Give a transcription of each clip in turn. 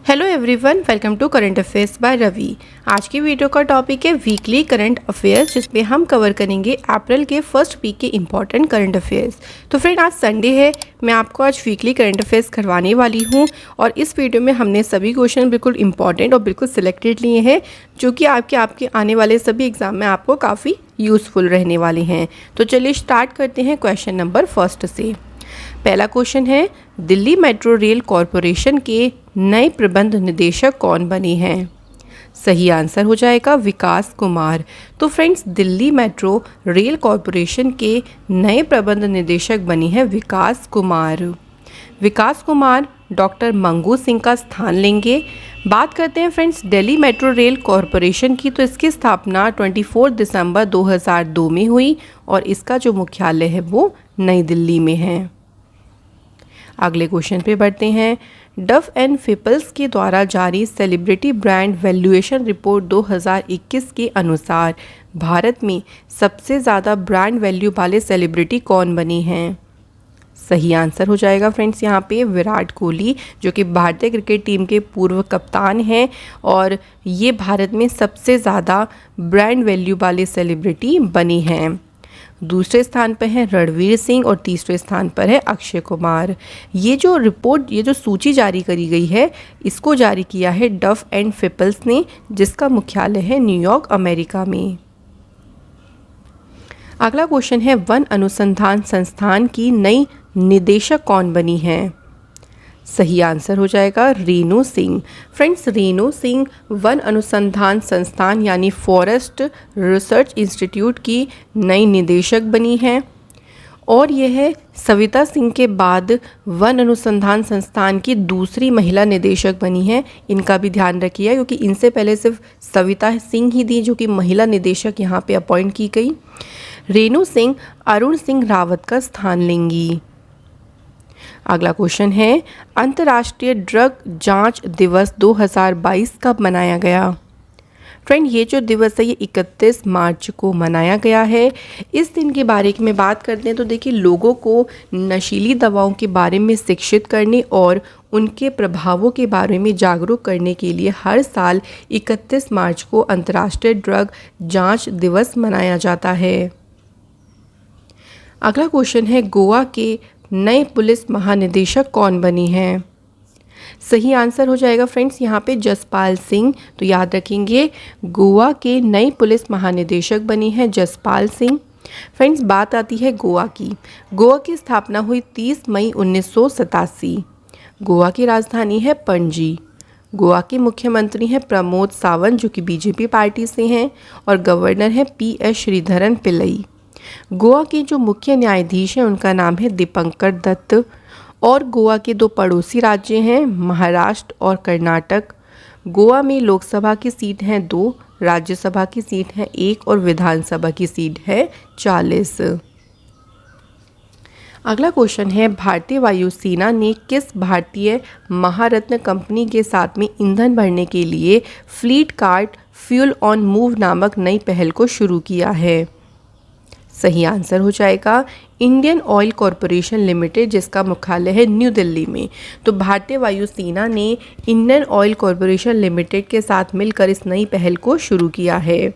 Hello everyone, welcome to current affairs by Ravi. आज की video का टॉपिक है वीकली करंट अफेयर्स, जिसमें हम कवर करेंगे अप्रैल के फर्स्ट वीक के इंपॉर्टेंट करंट अफेयर्स। तो फ्रेंड, आज संडे है, मैं आपको आज वीकली करंट अफेयर्स करवाने वाली हूं और इस वीडियो में हमने सभी क्वेश्चन बिल्कुल इंपॉर्टेंट और बिल्कुल सिलेक्टेड लिए हैं, जो कि आपके आने वाले सभी एग्जाम में आपको काफ़ी यूज़फुल रहने वाले हैं। तो चलिए स्टार्ट करते हैं क्वेश्चन नंबर फर्स्ट से। पहला क्वेश्चन है, दिल्ली मेट्रो रेल कॉरपोरेशन के नए प्रबंध निदेशक कौन बने हैं? सही आंसर हो जाएगा विकास कुमार। तो friends, Delhi metro rail corporation के नए प्रबंध निदेशक बने हैं विकास कुमार। विकास कुमार डॉक्टर मंगू सिंह का स्थान लेंगे। बात करते हैं friends Delhi metro rail corporation की, तो इसकी स्थापना 24 दिसंबर 2002 में हुई और इसका जो मुख्यालय है वो नई दिल्ली में है। अगले क्वेश्चन पे बढ़ते हैं। डफ एंड फिपल्स के द्वारा जारी सेलिब्रिटी ब्रांड वैल्यूएशन रिपोर्ट 2021 के अनुसार भारत में सबसे ज़्यादा ब्रांड वैल्यू वाले सेलिब्रिटी कौन बने हैं? सही आंसर हो जाएगा फ्रेंड्स यहाँ पे विराट कोहली, जो कि भारतीय क्रिकेट टीम के पूर्व कप्तान हैं और ये भारत में सबसे ज़्यादा ब्रांड वैल्यू वाले सेलिब्रिटी बने हैं। दूसरे स्थान पर है रणवीर सिंह और तीसरे स्थान पर है अक्षय कुमार। ये जो सूची जारी करी गई है, इसको जारी किया है डफ एंड फिपल्स ने, जिसका मुख्यालय है न्यूयॉर्क, अमेरिका में। अगला क्वेश्चन है, वन अनुसंधान संस्थान की नई निदेशक कौन बनी है? सही आंसर हो जाएगा रेणु सिंह। फ्रेंड्स, रेणु सिंह वन अनुसंधान संस्थान यानी फॉरेस्ट रिसर्च इंस्टीट्यूट की नई निदेशक बनी है और यह सविता सिंह के बाद वन अनुसंधान संस्थान की दूसरी महिला निदेशक बनी है। इनका भी ध्यान रखिए, क्योंकि इनसे पहले सिर्फ सविता सिंह ही थी जो कि महिला निदेशक यहाँ पे अपॉइंट की गई। रेणु सिंह अरुण सिंह रावत का स्थान लेंगी। अगला क्वेश्चन है, अंतर्राष्ट्रीय ड्रग जांच दिवस 2022 कब मनाया गया? फ्रेंड, ये जो दिवस है ये 31 मार्च को मनाया गया है। इस दिन के बारे में बात करते हैं तो देखिए, लोगों को नशीली दवाओं के बारे में शिक्षित करने और उनके प्रभावों के बारे में जागरूक करने के लिए हर साल 31 मार्च को अंतर्राष्ट्रीय ड्रग जांच दिवस मनाया जाता है। अगला क्वेश्चन है, गोवा के नए पुलिस महानिदेशक कौन बनी हैं? सही आंसर हो जाएगा फ्रेंड्स यहाँ पे जसपाल सिंह। तो याद रखेंगे, गोवा के नए पुलिस महानिदेशक बनी है जसपाल सिंह। फ्रेंड्स, बात आती है गोवा की। गोवा की स्थापना हुई 30 मई 1987। गोवा की राजधानी है पणजी। गोवा के मुख्यमंत्री हैं प्रमोद सावंत, जो कि बीजेपी पार्टी से हैं, और गवर्नर है PS श्रीधरन पिल्लई। गोवा के जो मुख्य न्यायाधीश हैं उनका नाम है दीपंकर दत्त और गोवा के दो पड़ोसी राज्य हैं महाराष्ट्र और कर्नाटक। गोवा में लोकसभा की सीट हैं 2, राज्यसभा की सीट है 1 और विधानसभा की सीट है 40। अगला क्वेश्चन है, भारतीय वायुसेना ने किस भारतीय महारत्न कंपनी के साथ में ईंधन भरने के लिए fleet cart fuel on move नामक नई पहल को शुरू किया है? सही आंसर हो जाएगा इंडियन ऑयल कॉरपोरेशन लिमिटेड, जिसका मुख्यालय है न्यू दिल्ली में। तो भारतीय वायुसेना ने इंडियन ऑयल कॉरपोरेशन लिमिटेड के साथ मिलकर इस नई पहल को शुरू किया है।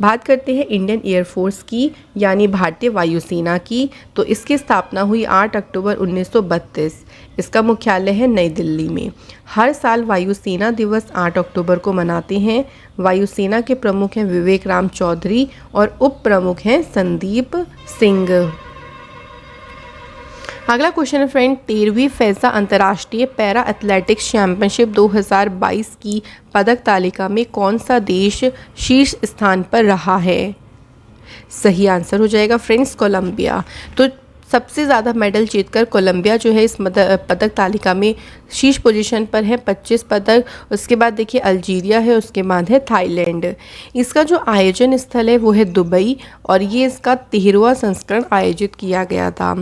बात करते हैं इंडियन एयरफोर्स की, यानी भारतीय वायुसेना की। तो इसकी स्थापना हुई 8 अक्टूबर 1932। इसका मुख्यालय है नई दिल्ली में। हर साल वायुसेना दिवस 8 अक्टूबर को मनाते हैं। वायुसेना के प्रमुख हैं विवेक राम चौधरी और उप प्रमुख हैं संदीप सिंह। अगला क्वेश्चन है फ्रेंड, 13वीं फैजा अंतर्राष्ट्रीय पैरा एथलेटिक्स चैंपियनशिप 2022 की पदक तालिका में कौन सा देश शीर्ष स्थान पर रहा है? सही आंसर हो जाएगा फ्रेंड्स कोलंबिया। तो सबसे ज़्यादा मेडल जीतकर कोलंबिया जो है इस पदक तालिका में शीर्ष पोजीशन पर है, 25 पदक। उसके बाद देखिए अल्जीरिया है, उसके बाद है थाईलैंड। इसका जो आयोजन स्थल है वो है दुबई और ये इसका 13वां संस्करण आयोजित किया गया था।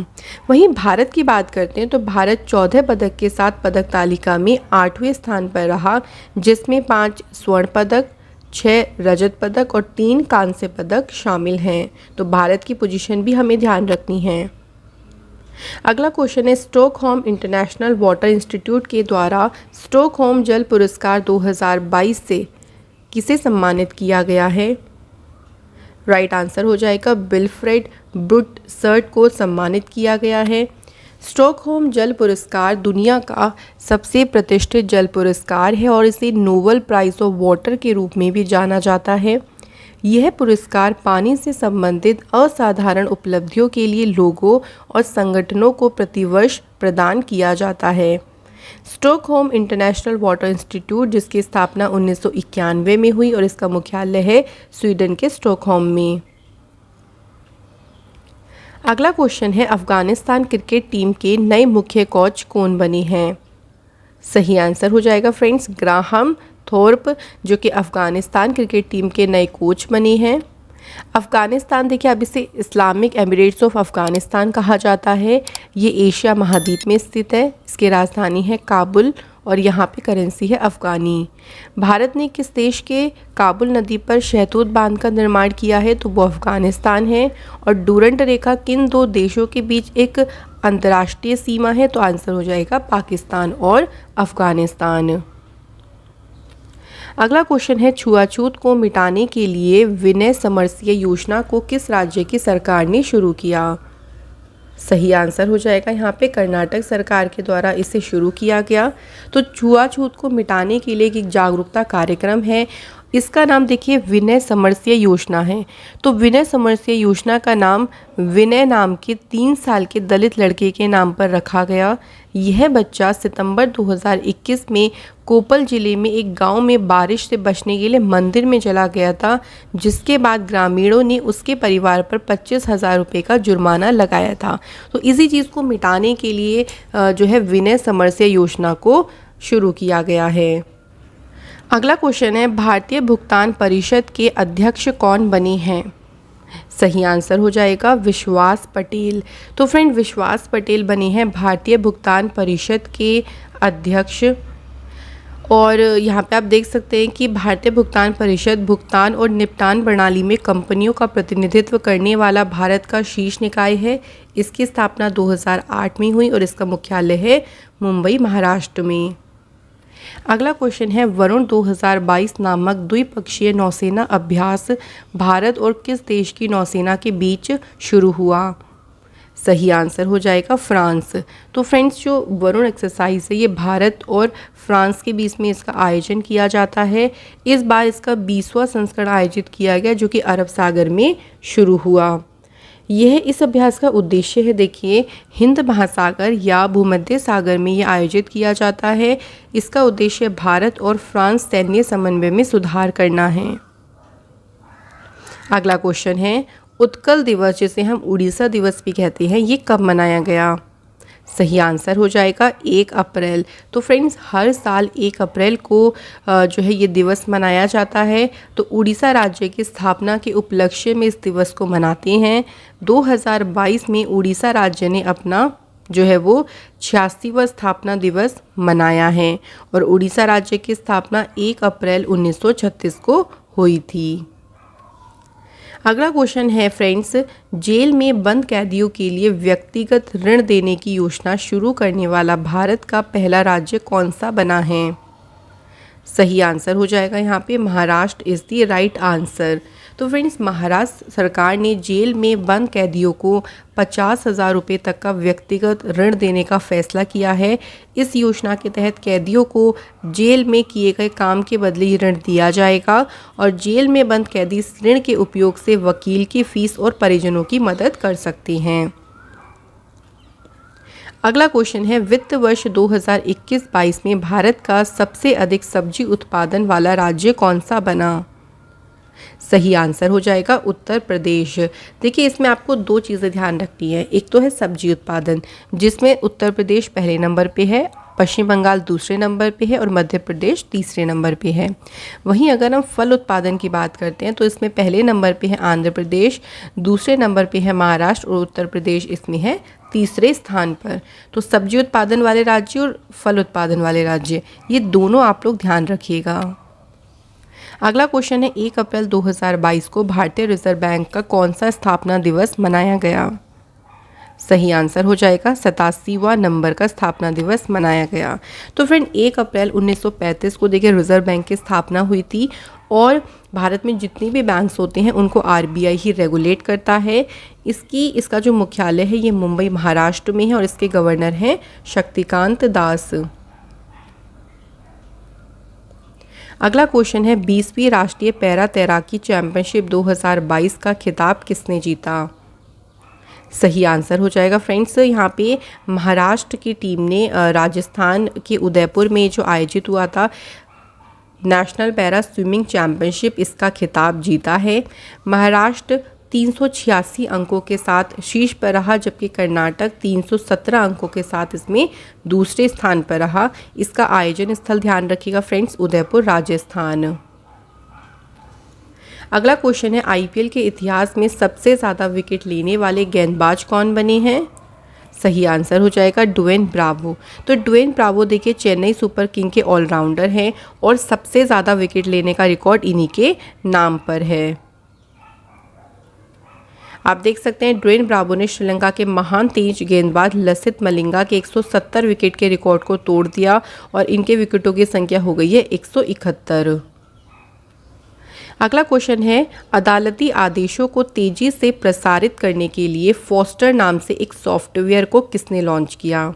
वहीं भारत की बात करते हैं तो भारत 14 पदक के साथ पदक तालिका में 8वें स्थान पर रहा, जिसमें 5 स्वर्ण पदक, 6 रजत पदक और 3 कांस्य पदक शामिल हैं। तो भारत की पोजीशन भी हमें ध्यान रखनी है। अगला क्वेश्चन है स्टॉकहोम इंटरनेशनल वाटर इंस्टीट्यूट के द्वारा स्टॉकहोम जल पुरस्कार 2022 से किसे सम्मानित किया गया है? राइट आंसर हो जाएगा विल्फ्रेड ब्रुटसर्ट को सम्मानित किया गया है। स्टॉकहोम जल पुरस्कार दुनिया का सबसे प्रतिष्ठित जल पुरस्कार है और इसे नोबेल प्राइज ऑफ वाटर के रूप में भी जाना जाता है। यह पुरस्कार पानी से संबंधित असाधारण उपलब्धियों के लिए लोगों और संगठनों को प्रतिवर्ष प्रदान किया जाता है। स्टॉकहोम इंटरनेशनल वाटर इंस्टीट्यूट जिसकी स्थापना 1991 में हुई और इसका मुख्यालय है स्वीडन के स्टॉकहोम में। अगला क्वेश्चन है अफगानिस्तान क्रिकेट टीम के नए मुख्य कोच कौन बने हैं? सही आंसर हो जाएगा फ्रेंड्स ग्राहम थोर्प, जो कि अफगानिस्तान क्रिकेट टीम के नए कोच बने हैं। अफ़गानिस्तान देखिए अब इसे इस्लामिक एमिरेट्स ऑफ अफ़गानिस्तान कहा जाता है। ये एशिया महाद्वीप में स्थित है। इसकी राजधानी है काबुल और यहाँ पे करेंसी है अफ़गानी। भारत ने किस देश के काबुल नदी पर शहतूत बांध का निर्माण किया है? तो वो अफ़गानिस्तान है। और डूरंट रेखा किन दो देशों के बीच एक अंतर्राष्ट्रीय सीमा है? तो आंसर हो जाएगा पाकिस्तान और अफ़गानिस्तान। अगला क्वेश्चन है छुआछूत को मिटाने के लिए विनय समरसीय योजना को किस राज्य की सरकार ने शुरू किया? सही आंसर हो जाएगा यहाँ पे कर्नाटक सरकार के द्वारा इसे शुरू किया गया। तो छुआछूत को मिटाने के लिए एक जागरूकता कार्यक्रम है। इसका नाम देखिए विनय समरसीय योजना है। तो विनय समरसीय योजना का नाम विनय नाम के 3 साल के दलित लड़के के नाम पर रखा गया। यह बच्चा सितंबर 2021 में कोपल जिले में एक गांव में बारिश से बचने के लिए मंदिर में चला गया था, जिसके बाद ग्रामीणों ने उसके परिवार पर 25,000 रुपये का जुर्माना लगाया था। तो इसी चीज़ को मिटाने के लिए जो है विनय समरसीय योजना को शुरू किया गया है। अगला क्वेश्चन है भारतीय भुगतान परिषद के अध्यक्ष कौन बने हैं? सही आंसर हो जाएगा विश्वास पटेल। तो फ्रेंड विश्वास पटेल बने हैं भारतीय भुगतान परिषद के अध्यक्ष। और यहाँ पे आप देख सकते हैं कि भारतीय भुगतान परिषद भुगतान और निपटान प्रणाली में कंपनियों का प्रतिनिधित्व करने वाला भारत का शीर्ष निकाय है। इसकी स्थापना 2008 में हुई और इसका मुख्यालय है मुंबई महाराष्ट्र में। अगला क्वेश्चन है वरुण 2022 नामक द्विपक्षीय नौसेना अभ्यास भारत और किस देश की नौसेना के बीच शुरू हुआ? सही आंसर हो जाएगा फ्रांस। तो फ्रेंड्स जो वरुण एक्सरसाइज है ये भारत और फ्रांस के बीच में इसका आयोजन किया जाता है। इस बार इसका 20वां संस्करण आयोजित किया गया जो कि अरब सागर में शुरू हुआ। यह इस अभ्यास का उद्देश्य है देखिए हिंद महासागर या भूमध्य सागर में यह आयोजित किया जाता है। इसका उद्देश्य भारत और फ्रांस सैन्य समन्वय में सुधार करना है। अगला क्वेश्चन है उत्कल दिवस जिसे हम उड़ीसा दिवस भी कहते हैं ये कब मनाया गया? सही आंसर हो जाएगा 1 अप्रैल। तो फ्रेंड्स हर साल 1 अप्रैल को जो है ये दिवस मनाया जाता है। तो उड़ीसा राज्य की स्थापना के उपलक्ष्य में इस दिवस को मनाते हैं। 2022 में उड़ीसा राज्य ने अपना जो है वो 86वां स्थापना दिवस मनाया है और उड़ीसा राज्य की स्थापना 1 अप्रैल 1936 को हुई थी। अगला क्वेश्चन है फ्रेंड्स जेल में बंद कैदियों के लिए व्यक्तिगत ऋण देने की योजना शुरू करने वाला भारत का पहला राज्य कौन सा बना है? सही आंसर हो जाएगा यहाँ पे Maharashtra is the right answer. तो फ्रेंड्स महाराष्ट्र सरकार ने जेल में बंद कैदियों को 50,000 रुपये तक का व्यक्तिगत ऋण देने का फैसला किया है। इस योजना के तहत कैदियों को जेल में किए गए काम के बदले ही ऋण दिया जाएगा और जेल में बंद कैदी इस ऋण के उपयोग से वकील की फीस और परिजनों की मदद कर सकते हैं। अगला क्वेश्चन है वित्त वर्ष 2021-22 में भारत का सबसे अधिक सब्जी उत्पादन वाला राज्य कौन सा बना? सही आंसर हो जाएगा उत्तर प्रदेश। देखिए इसमें आपको 2 चीज़ें ध्यान रखनी है। एक तो है सब्जी उत्पादन जिसमें उत्तर प्रदेश पहले नंबर पे है, पश्चिम बंगाल दूसरे नंबर पे है और मध्य प्रदेश तीसरे नंबर पे है। वहीं अगर हम फल उत्पादन की बात करते हैं तो इसमें पहले नंबर पे है आंध्र प्रदेश, दूसरे नंबर पे है महाराष्ट्र और उत्तर प्रदेश इसमें है तीसरे स्थान पर। तो सब्जी उत्पादन वाले राज्य और फल उत्पादन वाले राज्य ये दोनों आप लोग ध्यान रखिएगा। अगला क्वेश्चन है 1 अप्रैल 2022 को भारतीय रिजर्व बैंक का कौन सा स्थापना दिवस मनाया गया? सही आंसर हो जाएगा 87वां नंबर का स्थापना दिवस मनाया गया। तो फ्रेंड 1 अप्रैल 1935 को देखिए रिजर्व बैंक की स्थापना हुई थी और भारत में जितनी भी बैंक्स होते हैं उनको आरबीआई ही रेगुलेट करता है। इसका जो मुख्यालय है ये मुंबई महाराष्ट्र में है और इसके गवर्नर हैं शक्तिकांत दास। अगला क्वेश्चन है 20वीं राष्ट्रीय पैरा तैराकी चैंपियनशिप 2022 का खिताब किसने जीता। सही आंसर हो जाएगा फ्रेंड्स यहाँ पे महाराष्ट्र की टीम ने राजस्थान के उदयपुर में जो आयोजित हुआ था नेशनल पैरा स्विमिंग चैंपियनशिप, इसका खिताब जीता है। महाराष्ट्र 386 अंकों के साथ शीर्ष पर रहा, जबकि कर्नाटक 317 अंकों के साथ इसमें दूसरे स्थान पर रहा। इसका आयोजन स्थल ध्यान रखिएगा फ्रेंड्स, उदयपुर राजस्थान। अगला क्वेश्चन है आईपीएल के इतिहास में सबसे ज़्यादा विकेट लेने वाले गेंदबाज कौन बने हैं। सही आंसर हो जाएगा ड्वेन ब्रावो। तो ड्वेन ब्रावो देखिए चेन्नई सुपर किंग के ऑलराउंडर हैं और सबसे ज़्यादा विकेट लेने का रिकॉर्ड इन्हीं के नाम पर है। आप देख सकते हैं ड्वेन ब्रावो ने श्रीलंका के महान तेज गेंदबाज लसिथ मलिंगा के 170 विकेट के रिकॉर्ड को तोड़ दिया और इनके विकेटों की संख्या हो गई है 171। अगला क्वेश्चन है अदालती आदेशों को तेजी से प्रसारित करने के लिए फोस्टर नाम से एक सॉफ्टवेयर को किसने लॉन्च किया।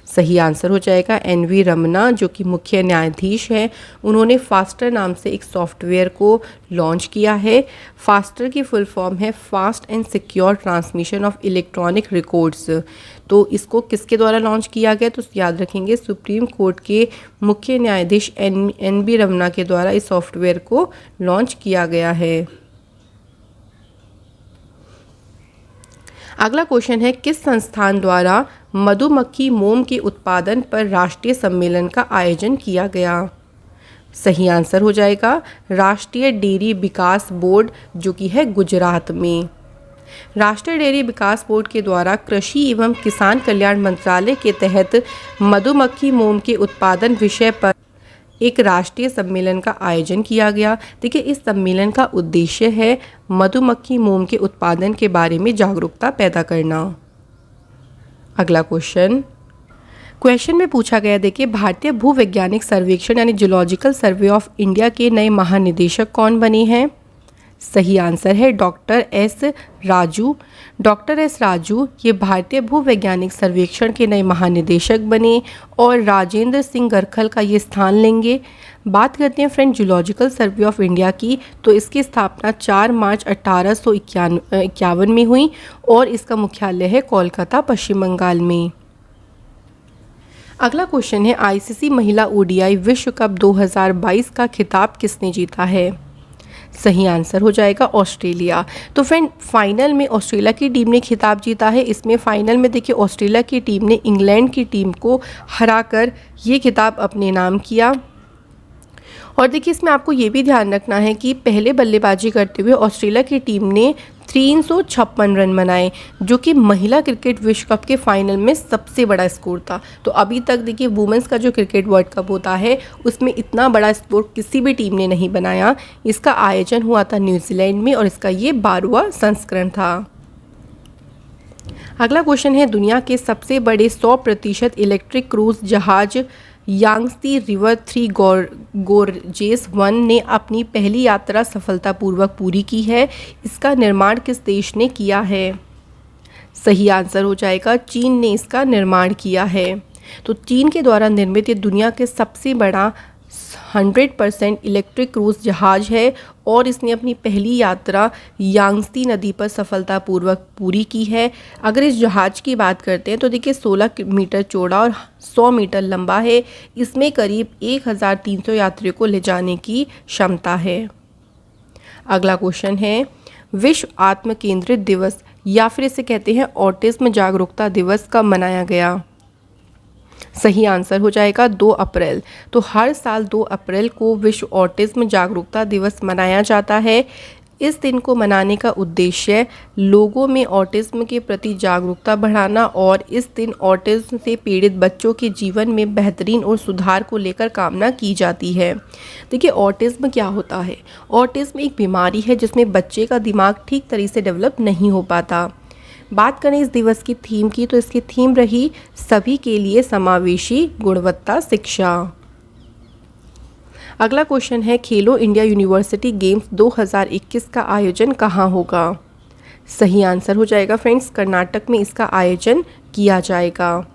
सही आंसर हो जाएगा एनवी रमना, जो कि मुख्य न्यायाधीश हैं। उन्होंने फास्टर नाम से एक सॉफ्टवेयर को लॉन्च किया है। फास्टर की फुल फॉर्म है fast and secure transmission of electronic records. तो इसको किसके द्वारा लॉन्च किया गया, तो याद रखेंगे सुप्रीम कोर्ट के मुख्य न्यायाधीश एनवी रमना के द्वारा इस सॉफ्टवेयर को लॉन्च किया गया है। अगला क्वेश्चन है किस संस्थान द्वारा मधुमक्खी मोम के उत्पादन पर राष्ट्रीय सम्मेलन का आयोजन किया गया। सही आंसर हो जाएगा राष्ट्रीय डेयरी विकास बोर्ड, जो कि है गुजरात में। राष्ट्रीय डेयरी विकास बोर्ड के द्वारा कृषि एवं किसान कल्याण मंत्रालय के तहत मधुमक्खी मोम के उत्पादन विषय पर एक राष्ट्रीय सम्मेलन का आयोजन किया गया। देखिए इस सम्मेलन का उद्देश्य है मधुमक्खी मोम के उत्पादन के बारे में जागरूकता पैदा करना। अगला क्वेश्चन में पूछा गया, देखिए भारतीय भूवैज्ञानिक सर्वेक्षण यानी जियोलॉजिकल सर्वे ऑफ इंडिया के नए महानिदेशक कौन बने हैं। सही आंसर है doctor S Raju. Doctor S Raju ये भारतीय भूवैज्ञानिक सर्वेक्षण के नए महानिदेशक बने और राजेंद्र सिंह गरखल का ये स्थान लेंगे। बात करते हैं friend geological survey of India की, तो इसकी स्थापना 4 मार्च 1851 में हुई और इसका मुख्यालय है कोलकाता पश्चिम बंगाल में। अगला क्वेश्चन है आईसीसी महिला ओडीआई विश्व कप 2022 का खिताब किसने जीता है। सही आंसर हो जाएगा ऑस्ट्रेलिया। तो फ्रेंड फाइनल में ऑस्ट्रेलिया की टीम ने खिताब जीता है। इसमें फाइनल में देखिए ऑस्ट्रेलिया की टीम ने इंग्लैंड की टीम को हराकर ये खिताब अपने नाम किया। और देखिए इसमें आपको ये भी ध्यान रखना है कि पहले बल्लेबाजी करते हुए ऑस्ट्रेलिया की टीम ने 356 रन बनाए, जो कि महिला क्रिकेट विश्व कप के फाइनल में सबसे बड़ा स्कोर था। तो अभी तक देखिए वुमेंस का जो क्रिकेट वर्ल्ड कप होता है उसमें इतना बड़ा स्कोर किसी भी टीम ने नहीं बनाया। इसका आयोजन हुआ था न्यूजीलैंड में और इसका ये 12वां संस्करण था। अगला क्वेश्चन है दुनिया के सबसे बड़े 100% इलेक्ट्रिक क्रूज जहाज यांगत्से रिवर 3 गोर्जेस 1 ने अपनी पहली यात्रा सफलतापूर्वक पूरी की है। इसका निर्माण किस देश ने किया है। सही आंसर हो जाएगा चीन ने इसका निर्माण किया है। तो चीन के द्वारा निर्मित ये दुनिया के सबसे बड़ा 100% इलेक्ट्रिक क्रूज जहाज है और इसने अपनी पहली यात्रा यांगत्से नदी पर सफलतापूर्वक पूरी की है। अगर इस जहाज की बात करते हैं तो देखिए 16 मीटर चौड़ा और 100 मीटर लंबा है। इसमें करीब 1300 यात्रियों को ले जाने की क्षमता है। अगला क्वेश्चन है विश्व आत्म केंद्रित दिवस या फिर इसे कहते हैं ऑटिज्म जागरूकता दिवस कब मनाया गया। सही आंसर हो जाएगा 2 अप्रैल। तो हर साल 2 अप्रैल को विश्व ऑटिज्म जागरूकता दिवस मनाया जाता है। इस दिन को मनाने का उद्देश्य लोगों में ऑटिज्म के प्रति जागरूकता बढ़ाना और इस दिन ऑटिज्म से पीड़ित बच्चों के जीवन में बेहतरीन और सुधार को लेकर कामना की जाती है। देखिए ऑटिज्म क्या होता है। ऑटिज्म एक बीमारी है जिसमें बच्चे का दिमाग ठीक तरीके से डेवलप नहीं हो पाता। बात करें इस दिवस की थीम की, तो इसकी थीम रही सभी के लिए समावेशी गुणवत्ता शिक्षा। अगला क्वेश्चन है खेलो इंडिया यूनिवर्सिटी गेम्स 2021 का आयोजन कहाँ होगा। सही आंसर हो जाएगा फ्रेंड्स, कर्नाटक में इसका आयोजन किया जाएगा।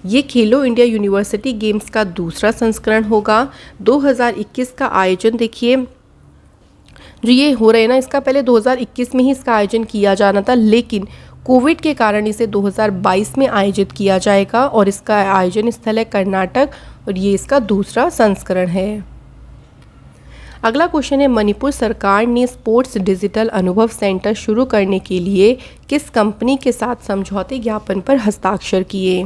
ये खेलो इंडिया यूनिवर्सिटी गेम्स का दूसरा संस्करण होगा। 2021 का आयोजन देखिए जो ये हो रहे हैं ना, इसका पहले 2021 में ही इसका आयोजन किया जाना था, लेकिन कोविड के कारण इसे 2022 में आयोजित किया जाएगा और इसका आयोजन स्थल है कर्नाटक और ये इसका दूसरा संस्करण है। अगला क्वेश्चन है मणिपुर सरकार ने स्पोर्ट्स डिजिटल अनुभव सेंटर शुरू करने के लिए किस कंपनी के साथ समझौते ज्ञापन पर हस्ताक्षर किए।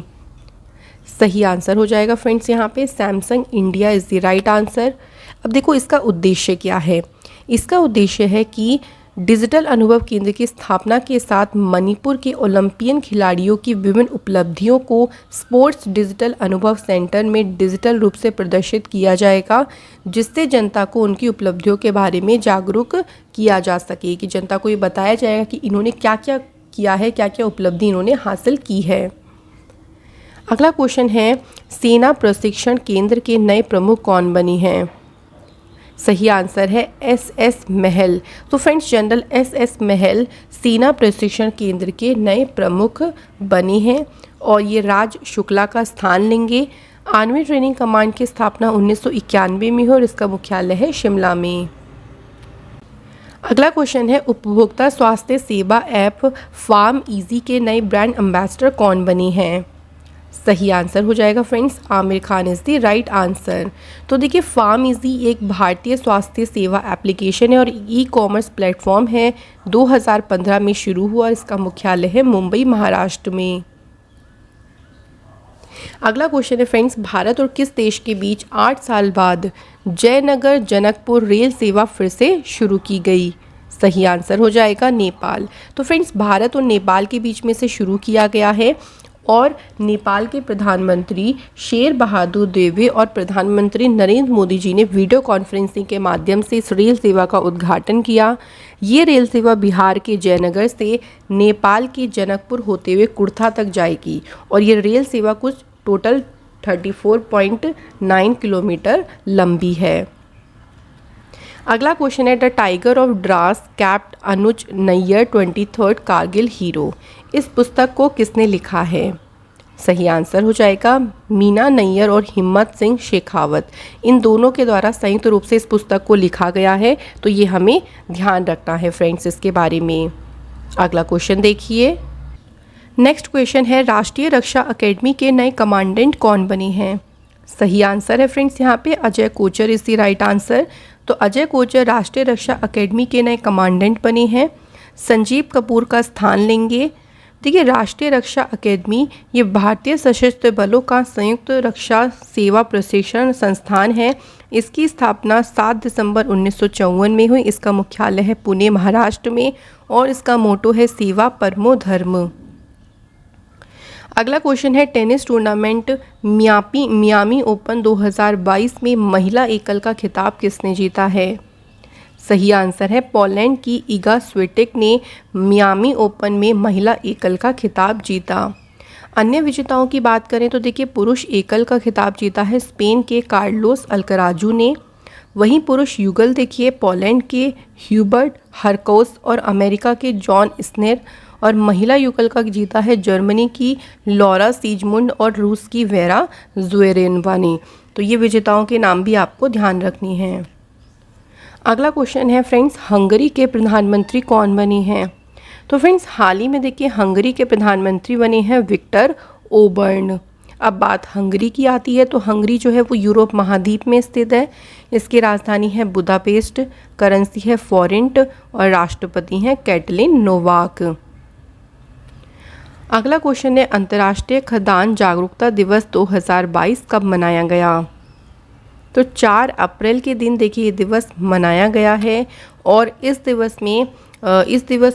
सही आंसर हो जाएगा फ्रेंड्स, यहाँ पे Samsung India is the right answer. अब देखो इसका उद्देश्य क्या है। इसका उद्देश्य है कि डिजिटल अनुभव केंद्र की स्थापना के साथ मणिपुर के ओलंपियन खिलाड़ियों की विभिन्न उपलब्धियों को स्पोर्ट्स डिजिटल अनुभव सेंटर में डिजिटल रूप से प्रदर्शित किया जाएगा, जिससे जनता को उनकी उपलब्धियों के बारे में जागरूक किया जा सके, कि जनता को ये बताया जाएगा कि इन्होंने क्या क्या किया है, क्या क्या उपलब्धि इन्होंने हासिल की है। अगला क्वेश्चन है सेना प्रशिक्षण केंद्र के नए प्रमुख कौन बनी हैं। सही आंसर है एस महल। तो फ्रेंड्स जनरल एस महल सेना प्रशिक्षण केंद्र के नए प्रमुख बने हैं और ये राज शुक्ला का स्थान लेंगे। आणविक ट्रेनिंग कमांड की स्थापना 1991 में हुई और इसका मुख्यालय है शिमला में। अगला क्वेश्चन है उपभोक्ता स्वास्थ्य सेवा ऐप फार्म इजी के नए ब्रांड एम्बेसडर कौन बने हैं। सही आंसर हो जाएगा friends, Aamir Khan is the right answer. तो देखिए फार्म इजी एक भारतीय स्वास्थ्य सेवा एप्लीकेशन है और ई कॉमर्स प्लेटफॉर्म है। 2015 में शुरू हुआ, इसका मुख्यालय है मुंबई महाराष्ट्र में। अगला क्वेश्चन है फ्रेंड्स भारत और किस देश के बीच 8 साल बाद जयनगर जनकपुर रेल सेवा फिर से शुरू की गई। सही आंसर हो जाएगा नेपाल। तो फ्रेंड्स भारत और नेपाल के बीच में से शुरू किया गया है और नेपाल के प्रधानमंत्री शेर बहादुर देवे और प्रधानमंत्री नरेंद्र मोदी जी ने वीडियो कॉन्फ्रेंसिंग के माध्यम से इस रेल सेवा का उद्घाटन किया। ये रेल सेवा बिहार के जयनगर से नेपाल के जनकपुर होते हुए कुर्था तक जाएगी और ये रेल सेवा कुछ टोटल 34.9 किलोमीटर लंबी है। अगला क्वेश्चन है the tiger of Dras capt Anuj Nayyar 23rd Kargil hero. इस पुस्तक को किसने लिखा है। सही आंसर हो जाएगा मीना नैयर और हिम्मत सिंह शेखावत, इन दोनों के द्वारा संयुक्त रूप से इस पुस्तक को लिखा गया है। तो ये हमें ध्यान रखना है फ्रेंड्स इसके बारे में। अगला क्वेश्चन देखिए, नेक्स्ट क्वेश्चन है राष्ट्रीय रक्षा अकेडमी के नए कमांडेंट कौन बने हैं। सही आंसर है फ्रेंड्स यहाँ पे Ajay Kochar is the right answer. तो अजय कोचर राष्ट्रीय रक्षा अकेडमी के नए कमांडेंट बने हैं, संजीव कपूर का स्थान लेंगे। देखिए राष्ट्रीय रक्षा अकेडमी ये भारतीय सशस्त्र बलों का संयुक्त रक्षा सेवा प्रशिक्षण संस्थान है। इसकी स्थापना 7 दिसंबर 1954 में हुई। इसका मुख्यालय है पुणे महाराष्ट्र में और इसका मोटो है सेवा परमो धर्म। अगला क्वेश्चन है टेनिस टूर्नामेंट मियामी ओपन 2022 में महिला एकल का खिताब किसने जीता है। सही आंसर है पोलैंड की इगा स्विटेक ने मियामी ओपन में महिला एकल का खिताब जीता। अन्य विजेताओं की बात करें तो देखिए पुरुष एकल का खिताब जीता है स्पेन के कार्लोस अल्कराजू ने। वहीं पुरुष युगल देखिए पोलैंड के ह्यूबर्ट हरकोस और अमेरिका के जॉन स्नेर, और महिला युगल का जीता है जर्मनी की लॉरा सीजमुंड और रूस की वेरा ज़ुएरेनवा ने। तो ये विजेताओं के नाम भी आपको ध्यान रखनी है। अगला क्वेश्चन है फ्रेंड्स हंगरी के प्रधानमंत्री कौन बने हैं। तो फ्रेंड्स हाल ही में देखिए हंगरी के प्रधानमंत्री बने हैं विक्टर ओबर्न। अब बात हंगरी की आती है तो हंगरी जो है वो यूरोप महाद्वीप में स्थित है। इसकी राजधानी है बुदापेस्ट, करेंसी है फॉरेंट और राष्ट्रपति हैं कैटलिन नोवाक। अगला क्वेश्चन है अंतर्राष्ट्रीय खदान जागरूकता दिवस 2022 कब मनाया गया। तो 4 अप्रैल के दिन देखिए ये दिवस मनाया गया है और इस दिवस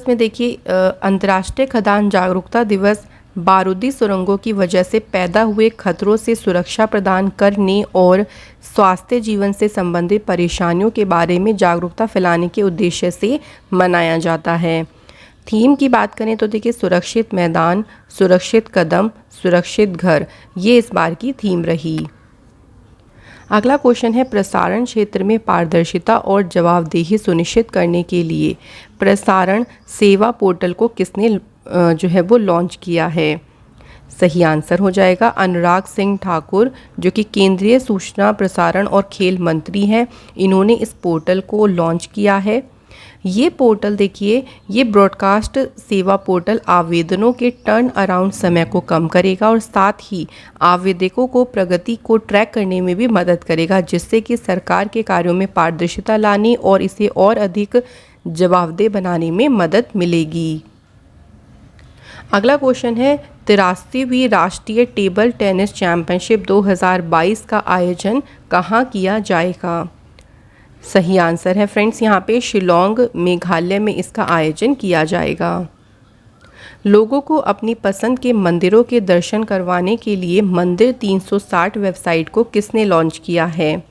में देखिए अंतर्राष्ट्रीय खदान जागरूकता दिवस बारूदी सुरंगों की वजह से पैदा हुए खतरों से सुरक्षा प्रदान करने और स्वास्थ्य जीवन से संबंधित परेशानियों के बारे में जागरूकता फैलाने के उद्देश्य से मनाया जाता है। थीम की बात करें तो देखिए सुरक्षित मैदान, सुरक्षित कदम, सुरक्षित घर, ये इस बार की थीम रही। अगला क्वेश्चन है प्रसारण क्षेत्र में पारदर्शिता और जवाबदेही सुनिश्चित करने के लिए प्रसारण सेवा पोर्टल को किसने जो है वो लॉन्च किया है। सही आंसर हो जाएगा अनुराग सिंह ठाकुर, जो कि केंद्रीय सूचना प्रसारण और खेल मंत्री हैं। इन्होंने इस पोर्टल को लॉन्च किया है। ये पोर्टल देखिए, ये ब्रॉडकास्ट सेवा पोर्टल आवेदनों के टर्न अराउंड समय को कम करेगा और साथ ही आवेदकों को प्रगति को ट्रैक करने में भी मदद करेगा, जिससे कि सरकार के कार्यों में पारदर्शिता लाने और इसे और अधिक जवाबदेह बनाने में मदद मिलेगी। अगला क्वेश्चन है 83वीं राष्ट्रीय टेबल टेनिस चैंपियनशिप 2022 का आयोजन कहाँ किया जाएगा। सही आंसर है फ्रेंड्स यहाँ पे शिलोंग मेघालय में इसका आयोजन किया जाएगा। लोगों को अपनी पसंद के मंदिरों के दर्शन करवाने के लिए मंदिर 360 वेबसाइट को किसने लॉन्च किया है।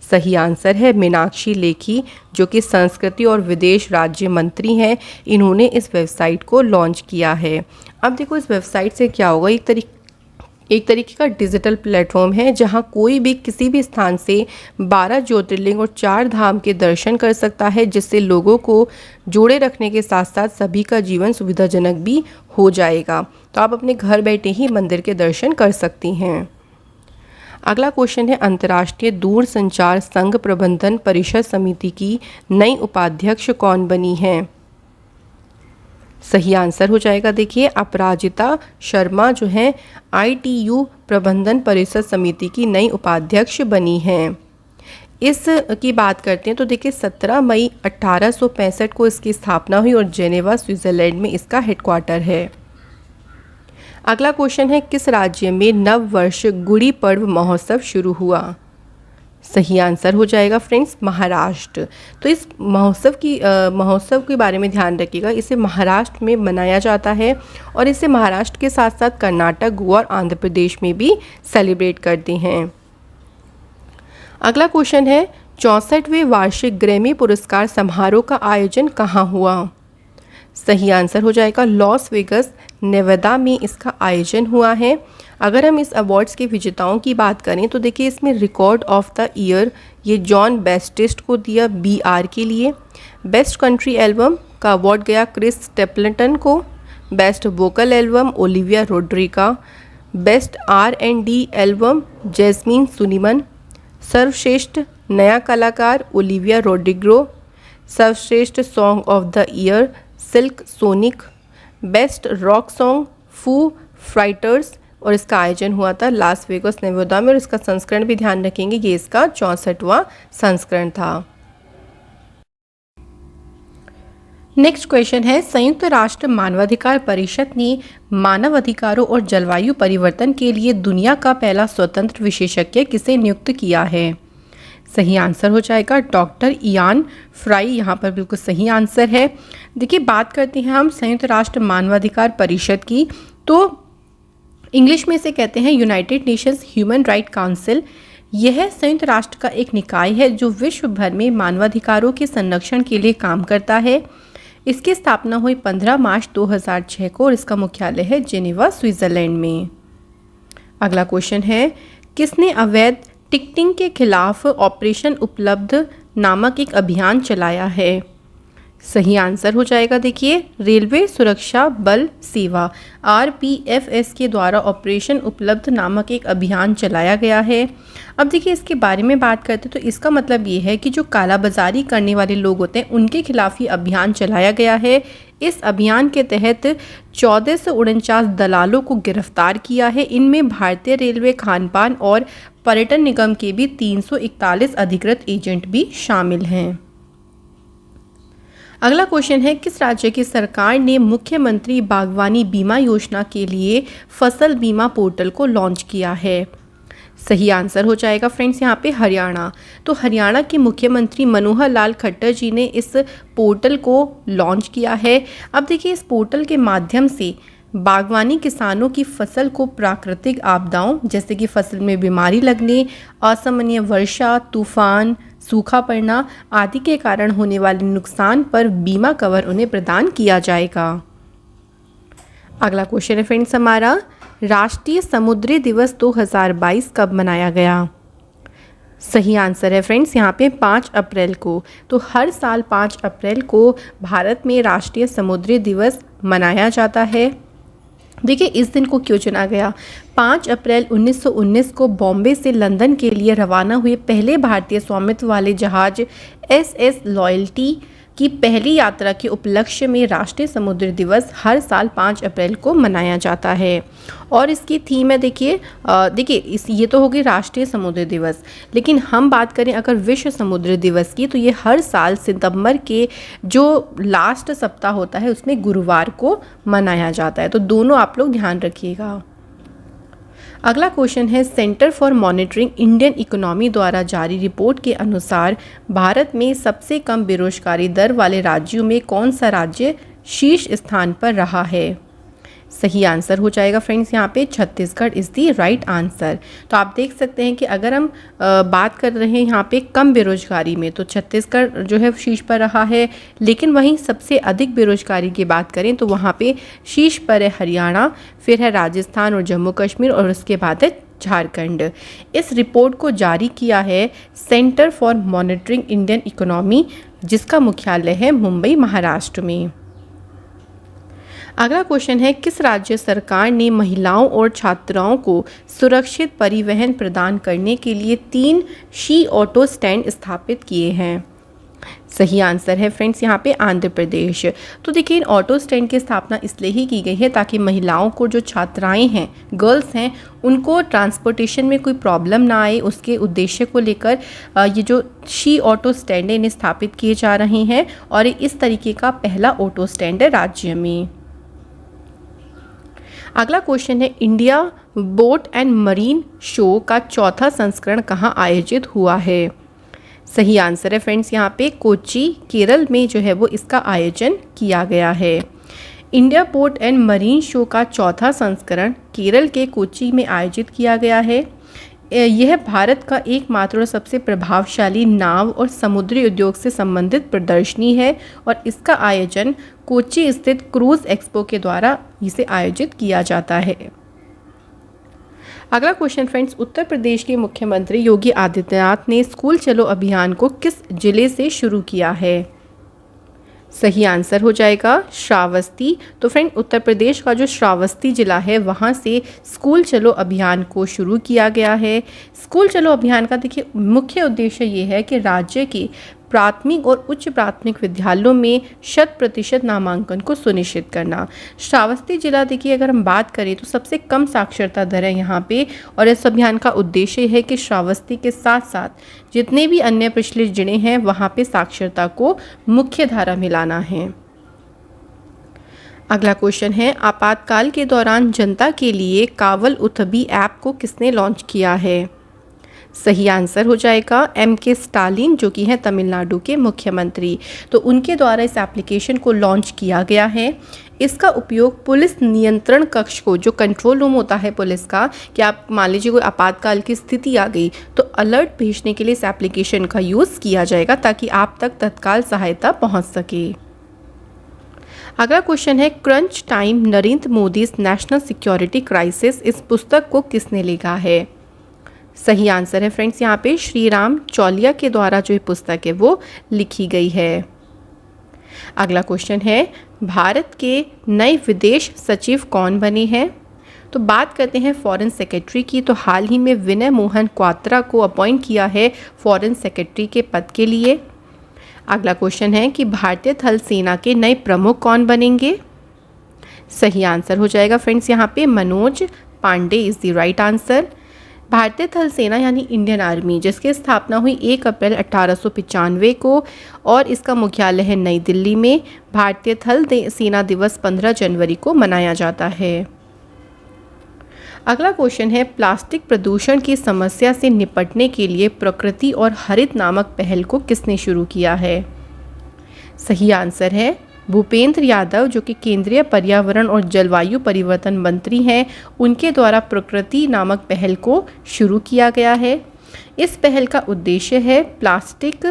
सही आंसर है मीनाक्षी लेखी, जो कि संस्कृति और विदेश राज्य मंत्री हैं। इन्होंने इस वेबसाइट को लॉन्च किया है। अब देखो इस वेबसाइट से क्या होगा, एक तरीके का डिजिटल प्लेटफॉर्म है जहां कोई भी किसी भी स्थान से 12 ज्योतिर्लिंग और 4 धाम के दर्शन कर सकता है, जिससे लोगों को जोड़े रखने के साथ साथ सभी का जीवन सुविधाजनक भी हो जाएगा। तो आप अपने घर बैठे ही मंदिर के दर्शन कर सकती हैं। अगला क्वेश्चन है अंतर्राष्ट्रीय दूरसंचार संघ प्रबंधन परिषद समिति की नई उपाध्यक्ष कौन बनी है। सही आंसर हो जाएगा देखिए अपराजिता शर्मा, जो है ITU प्रबंधन परिषद समिति की नई उपाध्यक्ष बनी हैं। इस की बात करते हैं तो देखिए 17 मई 1865 को इसकी स्थापना हुई और जेनेवा स्विट्जरलैंड में इसका हेडक्वार्टर है। अगला क्वेश्चन है किस राज्य में नव वर्ष गुड़ी पर्व महोत्सव शुरू हुआ। सही आंसर हो जाएगा फ्रेंड्स महाराष्ट्र। तो इस महोत्सव के बारे में ध्यान रखिएगा, इसे महाराष्ट्र में मनाया जाता है और इसे महाराष्ट्र के साथ साथ कर्नाटक, गोवा और आंध्र प्रदेश में भी सेलिब्रेट करते हैं। अगला क्वेश्चन है 64वें वार्षिक ग्रैमी पुरस्कार समारोह का आयोजन कहाँ हुआ। सही आंसर हो जाएगा लॉस वेगस नेवादा में इसका आयोजन हुआ है। अगर हम इस अवार्ड्स के विजेताओं की बात करें तो देखिए इसमें रिकॉर्ड ऑफ द ईयर ये जॉन बेस्टिस्ट को दिया BR के लिए। बेस्ट कंट्री एल्बम का अवार्ड गया क्रिस स्टेपलेटन को। Best vocal album Olivia Rodrigo. Best R&D album जैस्मीन सुनीमन। सर्वश्रेष्ठ नया कलाकार ओलिविया रोड्रिगो। सर्वश्रेष्ठ song of the year Silk Sonic. Best rock song Foo Fighters और इसका आयोजन हुआ था लास वेगस नेवादा में और इसका संस्करण भी ध्यान रखेंगे, ये इसका 64वां संस्करण था। नेक्स्ट क्वेश्चन है संयुक्त राष्ट्र मानवाधिकार परिषद ने मानव अधिकारों और जलवायु परिवर्तन के लिए दुनिया का पहला स्वतंत्र विशेषज्ञ किसे नियुक्त किया है। सही आंसर हो जाएगा डॉक्टर इयान फ्राई, यहाँ पर बिल्कुल सही आंसर है। देखिए बात करते हैं हम संयुक्त राष्ट्र मानवाधिकार परिषद की, तो इंग्लिश में इसे कहते हैं United Nations human right council. यह संयुक्त राष्ट्र का एक निकाय है जो विश्व भर में मानवाधिकारों के संरक्षण के लिए काम करता है। इसकी स्थापना हुई 15 मार्च 2006 को और इसका मुख्यालय है जेनेवा स्विट्जरलैंड में। अगला क्वेश्चन है किसने अवैध टिकटिंग के खिलाफ ऑपरेशन उपलब्ध नामक एक अभियान चलाया है। सही आंसर हो जाएगा देखिए रेलवे सुरक्षा बल सेवा RPFS के द्वारा ऑपरेशन उपलब्ध नामक एक अभियान चलाया गया है। अब देखिए इसके बारे में बात करते हैं तो इसका मतलब ये है कि जो कालाबाजारी करने वाले लोग होते हैं उनके खिलाफ ये अभियान चलाया गया है। इस अभियान के तहत 1449 दलालों को गिरफ्तार किया है। इनमें भारतीय रेलवे, खानपान और पर्यटन निगम के भी 341 अधिकृत एजेंट भी शामिल हैं। अगला क्वेश्चन है किस राज्य की सरकार ने मुख्यमंत्री बागवानी बीमा योजना के लिए फसल बीमा पोर्टल को लॉन्च किया है। सही आंसर हो जाएगा फ्रेंड्स यहाँ पे हरियाणा। तो हरियाणा के मुख्यमंत्री मनोहर लाल खट्टर जी ने इस पोर्टल को लॉन्च किया है। अब देखिए इस पोर्टल के माध्यम से बागवानी किसानों की फसल को प्राकृतिक आपदाओं जैसे कि फसल में बीमारी लगने, असामान्य वर्षा, तूफान, सूखा पड़ना आदि के कारण होने वाले नुकसान पर बीमा कवर उन्हें प्रदान किया जाएगा। अगला क्वेश्चन है फ्रेंड्स हमारा, राष्ट्रीय समुद्री दिवस 2022 कब मनाया गया? सही आंसर है फ्रेंड्स यहाँ पे 5 अप्रैल को। तो हर साल 5 अप्रैल को भारत में राष्ट्रीय समुद्री दिवस मनाया जाता है। देखिए इस दिन को क्यों चुना गया? 5 अप्रैल 1919 को बॉम्बे से लंदन के लिए रवाना हुए पहले भारतीय स्वामित्व वाले जहाज SS लॉयल्टी की पहली यात्रा के उपलक्ष्य में राष्ट्रीय समुद्री दिवस हर साल 5 अप्रैल को मनाया जाता है। और इसकी थीम है, देखिए ये तो होगी राष्ट्रीय समुद्री दिवस, लेकिन हम बात करें अगर विश्व समुद्री दिवस की, तो ये हर साल सितंबर के जो लास्ट सप्ताह होता है उसमें गुरुवार को मनाया जाता है। तो दोनों आप लोग ध्यान रखिएगा। अगला क्वेश्चन है, centre for monitoring Indian economy द्वारा जारी रिपोर्ट के अनुसार भारत में सबसे कम बेरोजगारी दर वाले राज्यों में कौन सा राज्य शीर्ष स्थान पर रहा है? सही आंसर हो जाएगा फ्रेंड्स यहाँ पे Chhattisgarh is the right answer. तो आप देख सकते हैं कि अगर हम बात कर रहे हैं यहाँ पे कम बेरोजगारी में, तो छत्तीसगढ़ जो है शीर्ष पर रहा है, लेकिन वहीं सबसे अधिक बेरोजगारी की बात करें तो वहाँ पे शीर्ष पर है हरियाणा, फिर है राजस्थान और जम्मू कश्मीर, और उसके बाद है झारखंड। इस रिपोर्ट को जारी किया है centre for monitoring Indian economy, जिसका मुख्यालय है मुंबई, महाराष्ट्र में। अगला क्वेश्चन है, किस राज्य सरकार ने महिलाओं और छात्राओं को सुरक्षित परिवहन प्रदान करने के लिए 3 शी ऑटो स्टैंड स्थापित किए हैं? सही आंसर है फ्रेंड्स यहाँ पे आंध्र प्रदेश। तो देखिए इन ऑटो स्टैंड की स्थापना इसलिए ही की गई है ताकि महिलाओं को, जो छात्राएं हैं, गर्ल्स हैं, उनको ट्रांसपोर्टेशन में कोई प्रॉब्लम ना आए, उसके उद्देश्य को लेकर ये जो शी ऑटो स्टैंड है इन्हें स्थापित किए जा रहे हैं, और इस तरीके का पहला ऑटो स्टैंड है राज्य में। अगला क्वेश्चन है, India boat and marine show का चौथा संस्करण कहाँ आयोजित हुआ है? सही आंसर है फ्रेंड्स यहाँ पे कोच्चि, केरल में जो है वो इसका आयोजन किया गया है। India boat and marine show का चौथा संस्करण केरल के कोच्चि में आयोजित किया गया है। यह भारत का एकमात्र और सबसे प्रभावशाली नाव और समुद्री उद्योग से संबंधित प्रदर्शनी है, और इसका आयोजन कोच्चि स्थित क्रूज एक्सपो के द्वारा इसे आयोजित किया जाता है। अगला क्वेश्चन फ्रेंड्स, उत्तर प्रदेश के मुख्यमंत्री योगी आदित्यनाथ ने स्कूल चलो अभियान को किस जिले से शुरू किया है? सही आंसर हो जाएगा श्रावस्ती। तो फ्रेंड उत्तर प्रदेश का जो श्रावस्ती जिला है वहाँ से स्कूल चलो अभियान को शुरू किया गया है। स्कूल चलो अभियान का देखिए मुख्य उद्देश्य ये है कि राज्य के प्राथमिक और उच्च प्राथमिक विद्यालयों में 100% नामांकन को सुनिश्चित करना। श्रावस्ती जिला देखिए अगर हम बात करें तो सबसे कम साक्षरता दर है यहाँ पे, और इस अभियान का उद्देश्य है कि श्रावस्ती के साथ साथ जितने भी अन्य पिछले जिले हैं वहाँ पे साक्षरता को मुख्य धारा में लाना है। अगला क्वेश्चन है, आपातकाल के दौरान जनता के लिए कावल उथबी ऐप को किसने लॉन्च किया है? सही आंसर हो जाएगा MK स्टालिन, जो कि हैं तमिलनाडु के मुख्यमंत्री। तो उनके द्वारा इस एप्लीकेशन को लॉन्च किया गया है। इसका उपयोग पुलिस नियंत्रण कक्ष को, जो कंट्रोल रूम होता है पुलिस का, कि आप मान लीजिए कोई आपातकाल की स्थिति आ गई तो अलर्ट भेजने के लिए इस एप्लीकेशन का यूज़ किया जाएगा ताकि आप तक तत्काल सहायता पहुंच सके। अगला क्वेश्चन है, crunch time Narendra Modi national security crisis, इस पुस्तक को किसने लिखा है? सही आंसर है फ्रेंड्स यहाँ पे श्री राम चौलिया के द्वारा जो ये पुस्तक है वो लिखी गई है। अगला क्वेश्चन है, भारत के नए विदेश सचिव कौन बने हैं? तो बात करते हैं फॉरेन सेक्रेटरी की। तो हाल ही में विनय मोहन क्वात्रा को अपॉइंट किया है फॉरेन सेक्रेटरी के पद के लिए। अगला क्वेश्चन है कि भारतीय थल सेना के नए प्रमुख कौन बनेंगे? सही आंसर हो जाएगा फ्रेंड्स यहाँ पे Manoj Pandey is the right answer. भारतीय थल सेना यानी इंडियन आर्मी, जिसकी स्थापना हुई 1 अप्रैल 1895 को और इसका मुख्यालय है नई दिल्ली में। भारतीय थल सेना दिवस 15 जनवरी को मनाया जाता है। अगला क्वेश्चन है, प्लास्टिक प्रदूषण की समस्या से निपटने के लिए प्रकृति और हरित नामक पहल को किसने शुरू किया है? सही आंसर है भूपेंद्र यादव, जो कि केंद्रीय पर्यावरण और जलवायु परिवर्तन मंत्री हैं। उनके द्वारा प्रकृति नामक पहल को शुरू किया गया है। इस पहल का उद्देश्य है प्लास्टिक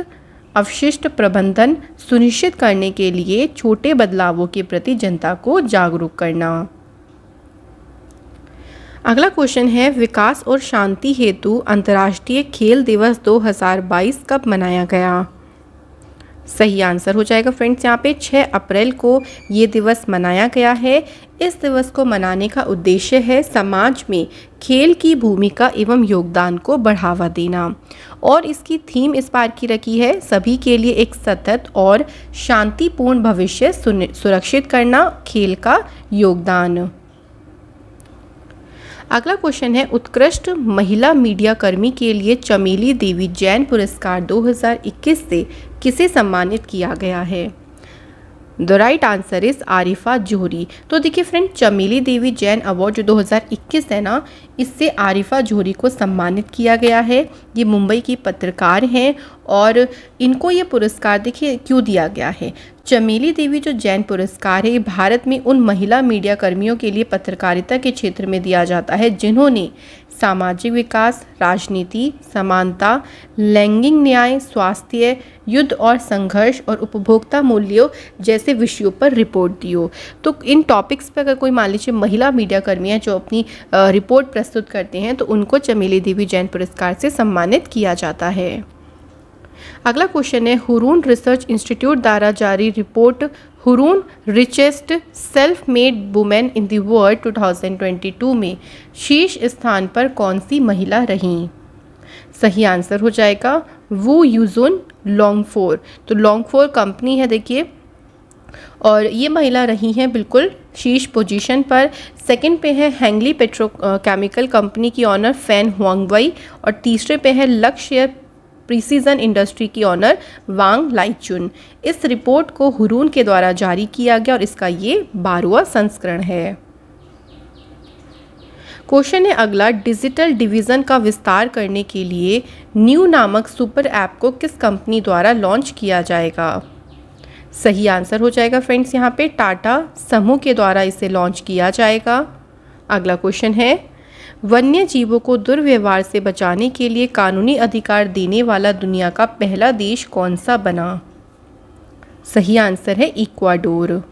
अपशिष्ट प्रबंधन सुनिश्चित करने के लिए छोटे बदलावों के प्रति जनता को जागरूक करना। अगला क्वेश्चन है, विकास और शांति हेतु अंतर्राष्ट्रीय खेल दिवस 2022 कब मनाया गया? सही आंसर हो जाएगा फ्रेंड्स यहाँ पे 6 अप्रैल को ये दिवस मनाया गया है। इस दिवस को मनाने का उद्देश्य है समाज में खेल की भूमिका एवं योगदान को बढ़ावा देना, और इसकी थीम इस बार की रखी है सभी के लिए एक सतत और शांतिपूर्ण भविष्य सुरक्षित करना, खेल का योगदान। अगला क्वेश्चन है, उत्कृष्ट महिला मीडिया कर्मी के लिए चमेली देवी जैन पुरस्कार 2021 से किसे सम्मानित किया गया है? The right answer is Arifa Johri. तो देखिए फ्रेंड, चमेली देवी जैन अवार्ड जो 2021 है ना, इससे आरिफा जोहरी को सम्मानित किया गया है। ये मुंबई की पत्रकार हैं और इनको ये पुरस्कार देखिए क्यों दिया गया है। चमेली देवी जो जैन पुरस्कार है, भारत में उन महिला मीडिया कर्मियों के लिए पत्रकारिता के क्षेत्र में दिया जाता है जिन्होंने सामाजिक विकास, राजनीति, समानता, लैंगिक न्याय, स्वास्थ्य, युद्ध और संघर्ष और उपभोक्ता मूल्यों जैसे विषयों पर रिपोर्ट दी हो। तो इन टॉपिक्स पर अगर कोई मान लीजिए महिला मीडिया कर्मी हैं जो अपनी रिपोर्ट प्रस्तुत करते हैं तो उनको चमेली देवी जैन पुरस्कार से सम्मानित किया जाता है। अगला क्वेश्चन है, हुरून रिसर्च इंस्टीट्यूट द्वारा जारी report Hurun richest self made women in the world 2022 में शीर्ष स्थान पर कौन सी महिला रहीं? सही आंसर हो जाएगा वू यूजुन लॉन्गफोर। तो लॉन्गफोर कंपनी है देखिए, और ये महिला रही हैं बिल्कुल शीर्ष पोजीशन पर। सेकंड पे है हैंगली पेट्रोकेमिकल कंपनी की ऑनर फैन हुआंगवई, और तीसरे पे है लक्ष्य प्रिसीजन इंडस्ट्री की ऑनर वांग लाइचुन। इस रिपोर्ट को हुरून के द्वारा जारी किया गया और इसका ये 12वां संस्करण है। क्वेश्चन है अगला, डिजिटल डिवीज़न का विस्तार करने के लिए न्यू नामक सुपर ऐप को किस कंपनी द्वारा लॉन्च किया जाएगा? सही आंसर हो जाएगा फ्रेंड्स यहाँ पे टाटा समूह के द्वारा इसे लॉन्च किया जाएगा। अगला क्वेश्चन है, वन्य जीवों को दुर्व्यवहार से बचाने के लिए कानूनी अधिकार देने वाला दुनिया का पहला देश कौन सा बना? सही आंसर है इक्वाडोर।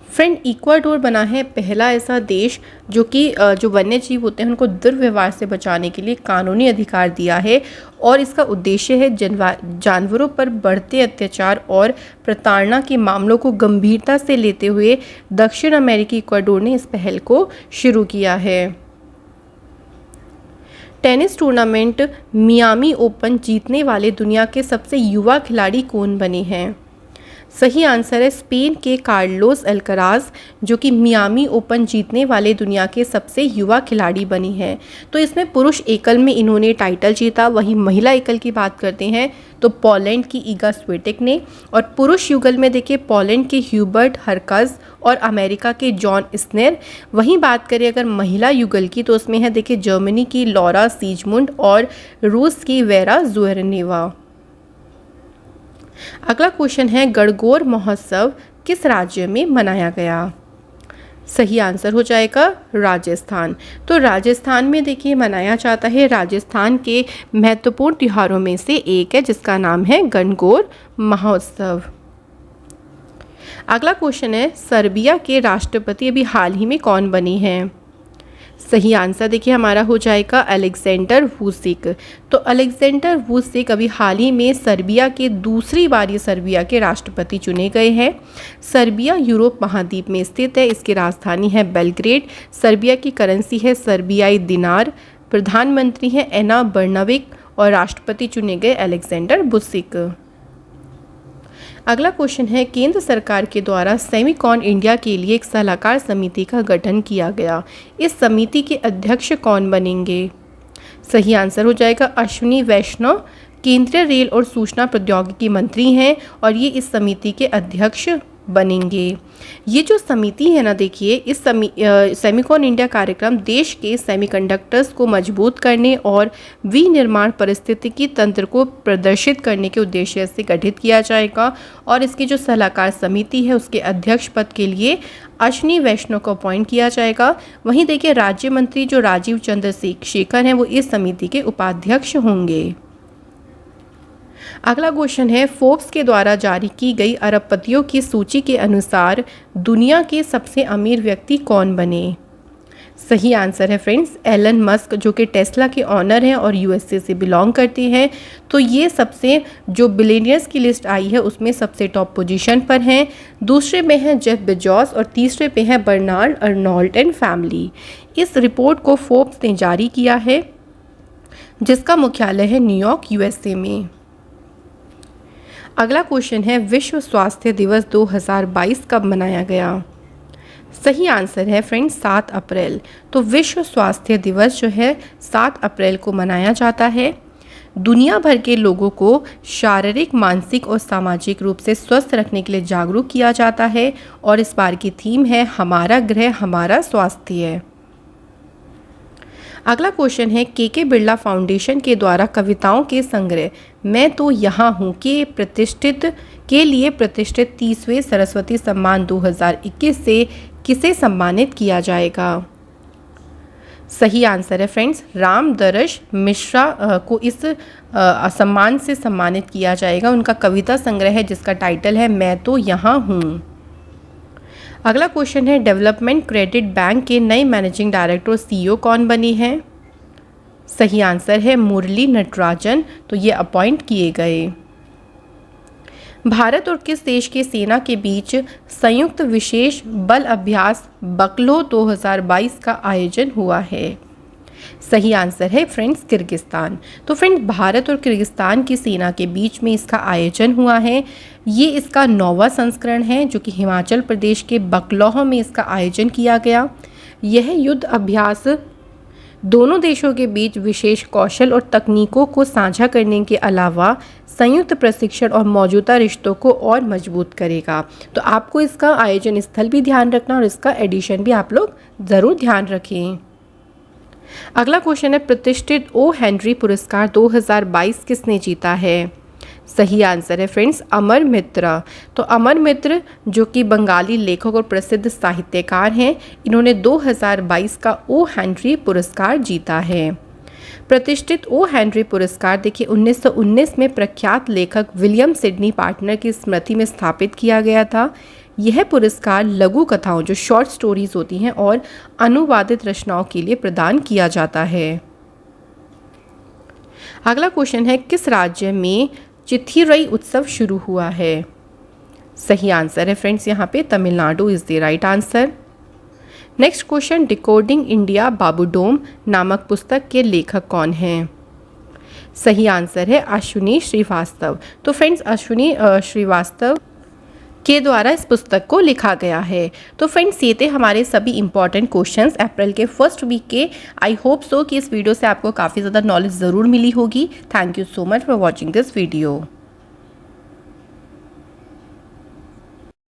फ्रेंड, इक्वाडोर बना है पहला ऐसा देश जो कि जो वन्य जीव होते हैं उनको दुर्व्यवहार से बचाने के लिए कानूनी अधिकार दिया है, और इसका उद्देश्य है जानवरों पर बढ़ते अत्याचार और प्रताड़ना के मामलों को गंभीरता से लेते हुए दक्षिण अमेरिकी इक्वाडोर ने इस पहल को शुरू किया है। टेनिस टूर्नामेंट मियामी ओपन जीतने वाले दुनिया के सबसे युवा खिलाड़ी कौन बने हैं? सही आंसर है स्पेन के कार्लोस अल्कराज, जो कि मियामी ओपन जीतने वाले दुनिया के सबसे युवा खिलाड़ी बनी हैं। तो इसमें पुरुष एकल में इन्होंने टाइटल जीता, वहीं महिला एकल की बात करते हैं तो पोलैंड की ईगा स्विटेक ने, और पुरुष युगल में देखिए पोलैंड के ह्यूबर्ट हरकज और अमेरिका के जॉन इस्नेर। वहीं बात करें अगर महिला युगल की तो उसमें है देखिए जर्मनी की लॉरा सीजमुंड और रूस की वेरा ज़ुएरनेवा। अगला क्वेश्चन है, गणगौर महोत्सव किस राज्य में मनाया गया? सही आंसर हो जाएगा राजस्थान। तो राजस्थान में देखिए मनाया जाता है, राजस्थान के महत्वपूर्ण त्योहारों में से एक है जिसका नाम है गणगौर महोत्सव। अगला क्वेश्चन है, सर्बिया के राष्ट्रपति अभी हाल ही में कौन बने हैं? सही आंसर देखिए हमारा हो जाएगा अलेक्जेंडर वुसिक। तो अलेक्जेंडर वुसिक अभी हाल ही में सर्बिया के दूसरी बार ये सर्बिया के राष्ट्रपति चुने गए हैं। सर्बिया यूरोप महाद्वीप में स्थित है, इसकी राजधानी है बेलग्रेड। सर्बिया की करेंसी है सर्बियाई दिनार। प्रधानमंत्री हैं एना बर्नाविक और राष्ट्रपति चुने गए अलेक्जेंडर वुसिक। अगला क्वेश्चन है, केंद्र सरकार के द्वारा सेमिकॉन इंडिया के लिए एक सलाहकार समिति का गठन किया गया। इस समिति के अध्यक्ष कौन बनेंगे? सही आंसर हो जाएगा अश्विनी वैष्णव, केंद्रीय रेल और सूचना प्रौद्योगिकी मंत्री हैं और ये इस समिति के अध्यक्ष बनेंगे। ये जो समिति है ना, देखिए इस सेमिकॉन इंडिया कार्यक्रम देश के सेमीकंडक्टर्स को मजबूत करने और विनिर्माण पारिस्थितिकी तंत्र को प्रदर्शित करने के उद्देश्य से गठित किया जाएगा। और इसकी जो सलाहकार समिति है उसके अध्यक्ष पद के लिए अश्विनी वैष्णव को अपॉइंट किया जाएगा। वहीं देखिए राज्य मंत्री जो राजीव चंद्र शेखर हैं वो इस समिति के उपाध्यक्ष होंगे। अगला क्वेश्चन है, फोर्ब्स के द्वारा जारी की गई अरबपतियों की सूची के अनुसार दुनिया के सबसे अमीर व्यक्ति कौन बने? सही आंसर है फ्रेंड्स एलन मस्क, जो कि टेस्ला के ऑनर हैं और यूएसए से बिलोंग करते हैं। तो ये सबसे जो बिलियनियर्स की लिस्ट आई है उसमें सबसे टॉप पोजीशन पर हैं। दूसरे में है जेफ बेजोस और तीसरे पे है बर्नार्ड अर्नोल्ट एंड फैमिली। इस रिपोर्ट को फोर्ब्स ने जारी किया है जिसका मुख्यालय है न्यूयॉर्क यूएसए में। अगला क्वेश्चन है, विश्व स्वास्थ्य दिवस 2022 कब मनाया गया? सही आंसर है फ्रेंड्स 7 अप्रैल। तो विश्व स्वास्थ्य दिवस जो है 7 अप्रैल को मनाया जाता है। दुनिया भर के लोगों को शारीरिक, मानसिक और सामाजिक रूप से स्वस्थ रखने के लिए जागरूक किया जाता है और इस बार की थीम है हमारा ग्रह हमारा स्वास्थ्य। अगला क्वेश्चन है, के बिरला फाउंडेशन के द्वारा कविताओं के संग्रह मैं तो यहाँ हूँ के लिए प्रतिष्ठित 30वें सरस्वती सम्मान 2021 से किसे सम्मानित किया जाएगा? सही आंसर है फ्रेंड्स रामदर्श मिश्रा को इस सम्मान से सम्मानित किया जाएगा। उनका कविता संग्रह है जिसका टाइटल है मैं तो यहाँ हूँ। अगला क्वेश्चन है, डेवलपमेंट क्रेडिट बैंक के नए मैनेजिंग डायरेक्टर और सीईओ कौन बने हैं? सही आंसर है मुरली नटराजन। तो ये अपॉइंट किए गए। भारत और किस देश के सेना के बीच संयुक्त विशेष बल अभ्यास बकलो 2022 का आयोजन हुआ है? सही आंसर है फ्रेंड्स किर्गिस्तान। तो फ्रेंड्स भारत और किर्गिस्तान की सेना के बीच में इसका आयोजन हुआ है। ये इसका 9वां संस्करण है जो कि हिमाचल प्रदेश के बकलौह में इसका आयोजन किया गया। यह युद्ध अभ्यास दोनों देशों के बीच विशेष कौशल और तकनीकों को साझा करने के अलावा संयुक्त प्रशिक्षण और मौजूदा रिश्तों को और मजबूत करेगा। तो आपको इसका आयोजन स्थल भी ध्यान रखना और इसका एडिशन भी आप लोग ज़रूर ध्यान रखें। अगला क्वेश्चन है, प्रतिष्ठित ओ हेनरी पुरस्कार 2022 किसने जीता है? सही आंसर है फ्रेंड्स अमर मित्र। तो अमर मित्र जो कि बंगाली लेखक और प्रसिद्ध साहित्यकार हैं, इन्होंने 2022 का ओ हेनरी पुरस्कार जीता है। प्रतिष्ठित ओ हेनरी पुरस्कार देखिए 1919 में प्रख्यात लेखक विलियम सिडनी पार्टनर की स्मृति में स्थापित किया गया था। यह पुरस्कार लघु कथाओं जो शॉर्ट स्टोरीज होती हैं और अनुवादित रचनाओं के लिए प्रदान किया जाता है। अगला क्वेश्चन है, किस राज्य में चिथिरई उत्सव शुरू हुआ है? सही आंसर है फ्रेंड्स यहाँ पे Tamil Nadu is the right answer. Next question, decoding India babudom नामक पुस्तक के लेखक कौन हैं? सही आंसर है अश्विनी श्रीवास्तव। तो फ्रेंड्स अश्विनी श्रीवास्तव के द्वारा इस पुस्तक को लिखा गया है। तो फ्रेंड्स ये थे हमारे सभी इंपॉर्टेंट क्वेश्चंस अप्रैल के फर्स्ट वीक के। आई होप सो कि इस वीडियो से आपको काफ़ी ज़्यादा नॉलेज ज़रूर मिली होगी। Thank you so much for watching this video.